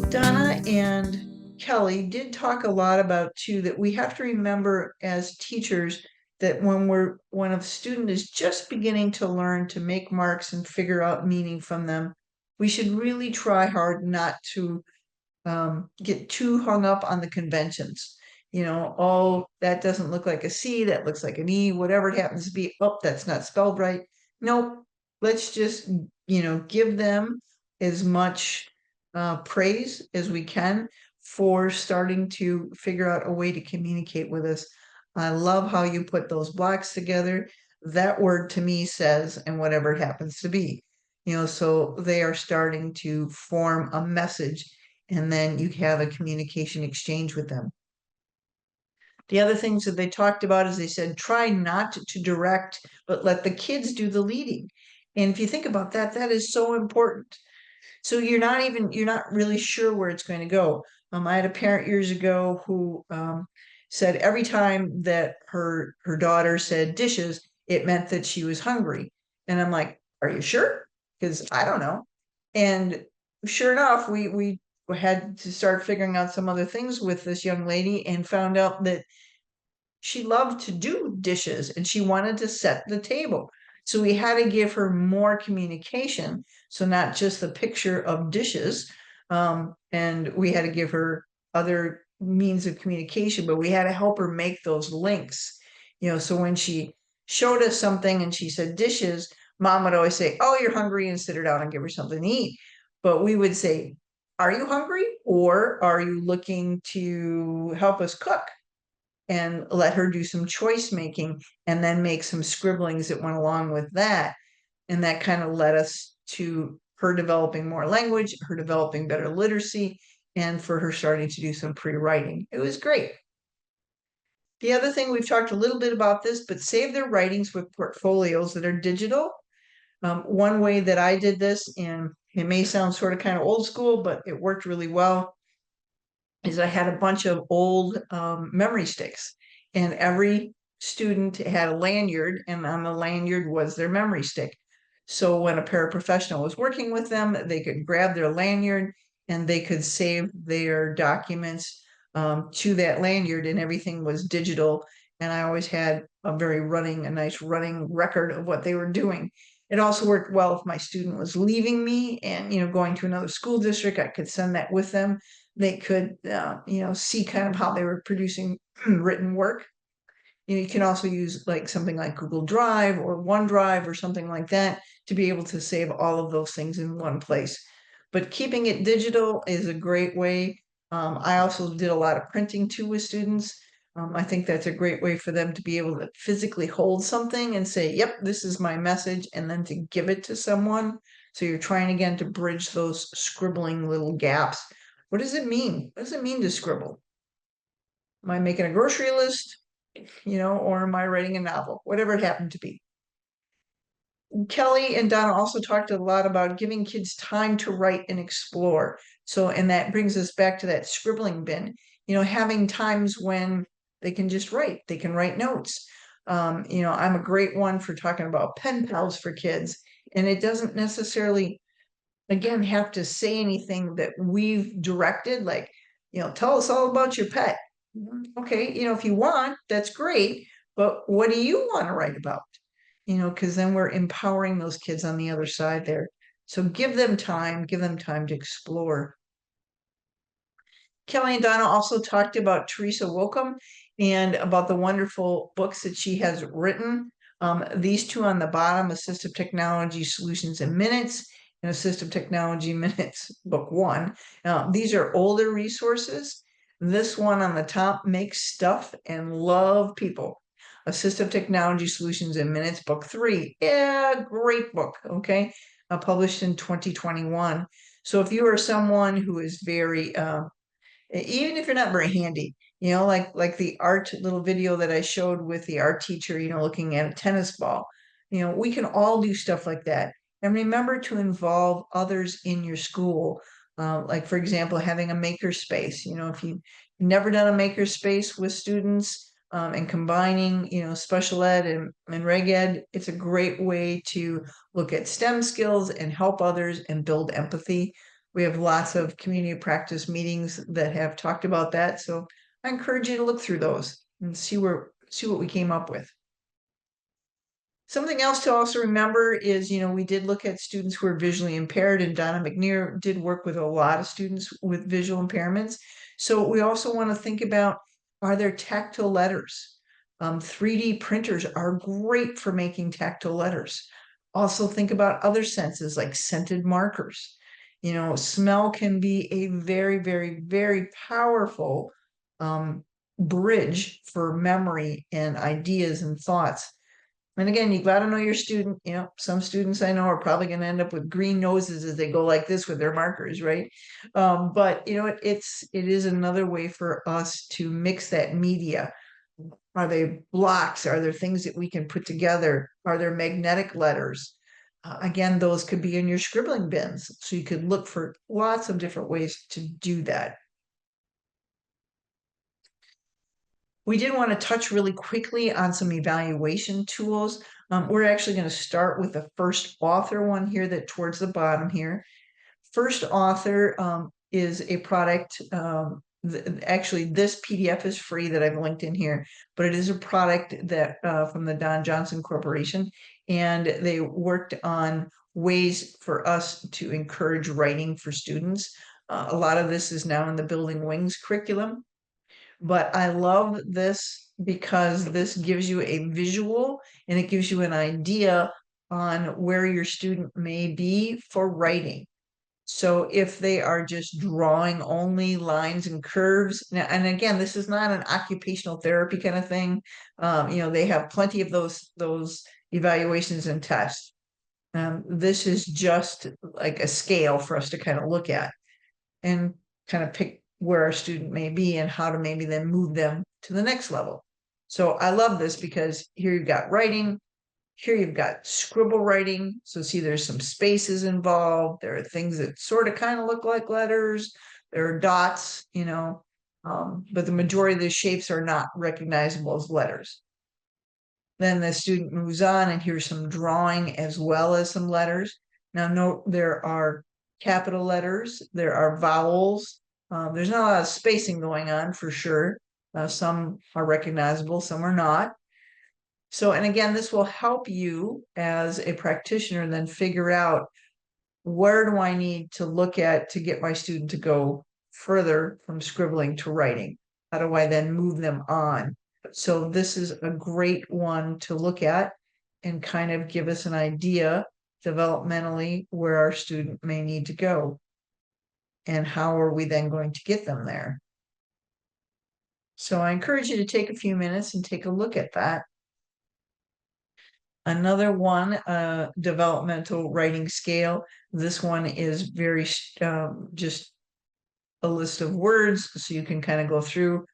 Donna and Kelly did talk a lot about too that we have to remember as teachers that when a student is just beginning to learn to make marks and figure out meaning from them, we should really try hard not to get too hung up on the conventions. Oh, that doesn't look like a C, that looks like an E, whatever it happens to be. Oh, that's not spelled right. Nope. Let's just, give them as much praise as we can for starting to figure out a way to communicate with us. I love how you put those blocks together. That word to me says, and whatever it happens to be, so they are starting to form a message and then you have a communication exchange with them. The other things that they talked about is they said, try not to direct, but let the kids do the leading. And if you think about that, that is so important. So you're not really sure where it's going to go. I had a parent years ago who said every time that her daughter said dishes, it meant that she was hungry. And I'm like, are you sure? Because I don't know. And sure enough, we had to start figuring out some other things with this young lady and found out that she loved to do dishes and she wanted to set the table. So we had to give her more communication. So not just the picture of dishes. And we had to give her other means of communication, but we had to help her make those links. So when she showed us something and she said dishes, mom would always say, oh, you're hungry, and sit her down and give her something to eat. But we would say, are you hungry? Or are you looking to help us cook? And let her do some choice making and then make some scribblings that went along with that. And that kind of led us to her developing more language, her developing better literacy, and for her starting to do some pre-writing. It was great. The other thing, we've talked a little bit about this, but save their writings with portfolios that are digital. One way that I did this, and it may sound sort of kind of old school, but it worked really well, is I had a bunch of old memory sticks, and every student had a lanyard, and on the lanyard was their memory stick. So when a paraprofessional was working with them, they could grab their lanyard and they could save their documents to that lanyard, and everything was digital. And I always had a nice running record of what they were doing. It also worked well if my student was leaving me and going to another school district. I could send that with them. They could see kind of how they were producing written work. You can also use like something like Google Drive or OneDrive or something like that to be able to save all of those things in one place. But keeping it digital is a great way. I also did a lot of printing too with students. I think that's a great way for them to be able to physically hold something and say, yep, this is my message, and then to give it to someone. So you're trying again to bridge those scribbling little gaps. What does it mean? What does it mean to scribble? Am I making a grocery list? Or am I writing a novel? Whatever it happened to be. Kelly and Donna also talked a lot about giving kids time to write and explore. So, and that brings us back to that scribbling bin, having times when they can just write, they can write notes. I'm a great one for talking about pen pals for kids, and it doesn't necessarily, again, have to say anything that we've directed, like, tell us all about your pet. Okay, if you want, that's great, but what do you want to write about? Because then we're empowering those kids on the other side there. So give them time to explore. Kelly and Donna also talked about Teresa Wilcom and about the wonderful books that she has written. These two on the bottom, Assistive Technology Solutions in Minutes and Assistive Technology Minutes, Book 1. These are older resources. This one on the top, Make Stuff and Love People. Assistive Technology Solutions in Minutes, Book 3. Yeah, great book, okay? Published in 2021. So if you are someone who is very even if you're not very handy, like the art little video that I showed with the art teacher, looking at a tennis ball, we can all do stuff like that. And remember to involve others in your school. Like, for example, having a maker space, if you've never done a maker space with students and combining, special ed and reg ed, it's a great way to look at STEM skills and help others and build empathy. We have lots of community practice meetings that have talked about that. So I encourage you to look through those and see what we came up with. Something else to also remember is, we did look at students who are visually impaired, and Donna McNear did work with a lot of students with visual impairments. So we also want to think about, are there tactile letters? 3D printers are great for making tactile letters. Also think about other senses like scented markers. Smell can be a very, very, very powerful bridge for memory and ideas and thoughts. And again, you got to know your student. Some students I know are probably going to end up with green noses as they go like this with their markers, right? But it is another way for us to mix that media. Are they blocks? Are there things that we can put together? Are there magnetic letters? Again, those could be in your scribbling bins. So you could look for lots of different ways to do that. We did want to touch really quickly on some evaluation tools. We're actually going to start with the first author one here, that towards the bottom here. First author is a product. Actually, this PDF is free that I've linked in here, but it is a product that from the Don Johnson Corporation, and they worked on ways for us to encourage writing for students. A lot of this is now in the Building Wings curriculum. But I love this because this gives you a visual, and it gives you an idea on where your student may be for writing. So if they are just drawing only lines and curves, now, and again, this is not an occupational therapy kind of thing. They have plenty of those evaluations and tests. This is just like a scale for us to kind of look at and kind of pick where our student may be and how to maybe then move them to the next level. So I love this because here you've got writing, here you've got scribble writing. So see, there's some spaces involved. There are things that sort of kind of look like letters. There are dots, but the majority of the shapes are not recognizable as letters. Then the student moves on, and here's some drawing as well as some letters. Now note there are capital letters, there are vowels. There's not a lot of spacing going on for sure. Some are recognizable, some are not. So, and again, this will help you as a practitioner then figure out, where do I need to look at to get my student to go further from scribbling to writing? How do I then move them on? So this is a great one to look at and kind of give us an idea developmentally where our student may need to go. And how are we then going to get them there? So I encourage you to take a few minutes and take a look at that. Another one, developmental writing scale. This one is very just a list of words, so you can kind of go through.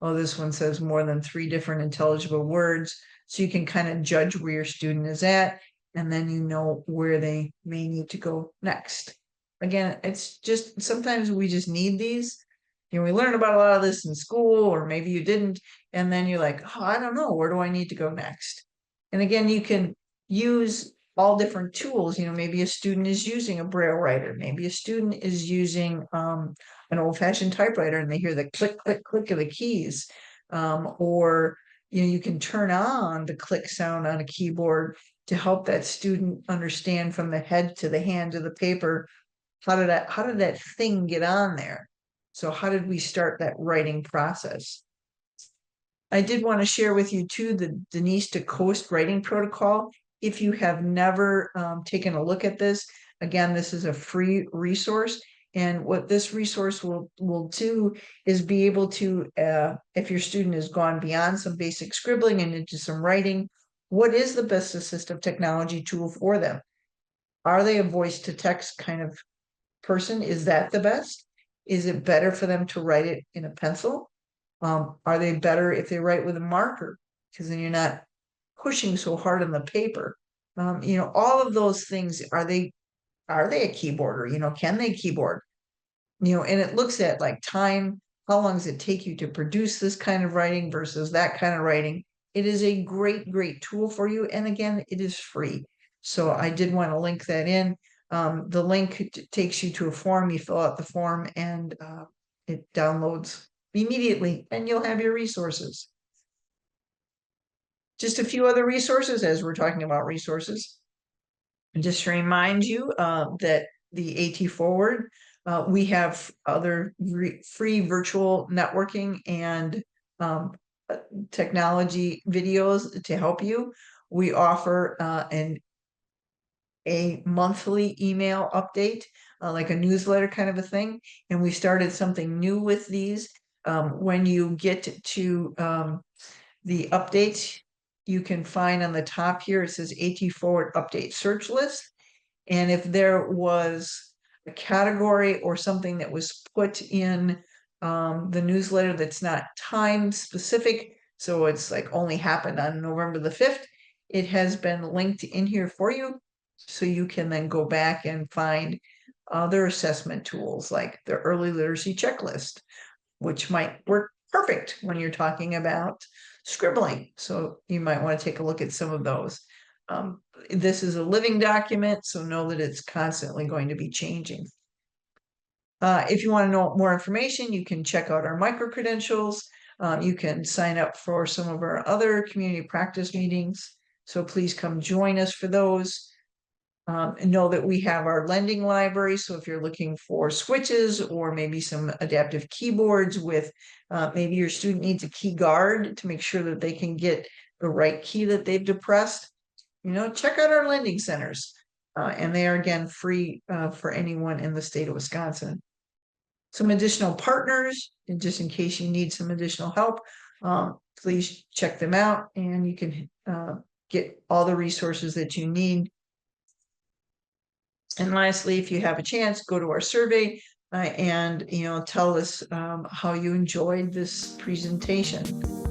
Oh, this one says more than 3 different intelligible words. So you can kind of judge where your student is at, and then you know where they may need to go next. Again, it's just, sometimes we just need these. We learn about a lot of this in school, or maybe you didn't, and then you're like, oh, I don't know, where do I need to go next? And again, you can use all different tools. Maybe a student is using a braille writer, maybe a student is using an old-fashioned typewriter, and they hear the click, click, click of the keys. Or you can turn on the click sound on a keyboard to help that student understand from the head to the hand to the paper, how did that thing get on there? So how did we start that writing process? I did want to share with you too the Denise DeCoste writing protocol. If you have never taken a look at this, again, this is a free resource. And what this resource will do is be able to, if your student has gone beyond some basic scribbling and into some writing, what is the best assistive technology tool for them? Are they a voice to text kind of person? Is that the best? Is it better for them to write it in a pencil? Are they better if they write with a marker? Because then you're not pushing so hard on the paper. All of those things, are they a keyboarder? Can they keyboard? And it looks at like time, how long does it take you to produce this kind of writing versus that kind of writing? It is a great, great tool for you. And again, it is free. So I did want to link that in. The link takes you to a form. You fill out the form, and it downloads immediately, and you'll have your resources. Just a few other resources as we're talking about resources. And just to remind you that the AT Forward, we have other free virtual networking and technology videos to help you. We offer a monthly email update, like a newsletter kind of a thing. And we started something new with these. When you get to the updates, you can find on the top here, it says AT Forward Update Search List. And if there was a category or something that was put in the newsletter that's not time specific, so it's like only happened on November the 5th, it has been linked in here for you. So you can then go back and find other assessment tools like the early literacy checklist, which might work perfect when you're talking about scribbling. So you might want to take a look at some of those. This is a living document, so know that it's constantly going to be changing. If you want to know more information, you can check out our micro-credentials. You can sign up for some of our other community practice meetings. So please come join us for those. And know that we have our lending library. So if you're looking for switches or maybe some adaptive keyboards with maybe your student needs a key guard to make sure that they can get the right key that they've depressed, check out our lending centers. And they are, again, free for anyone in the state of Wisconsin. Some additional partners, and just in case you need some additional help, please check them out, and you can get all the resources that you need. And lastly, if you have a chance, go to our survey and tell us how you enjoyed this presentation.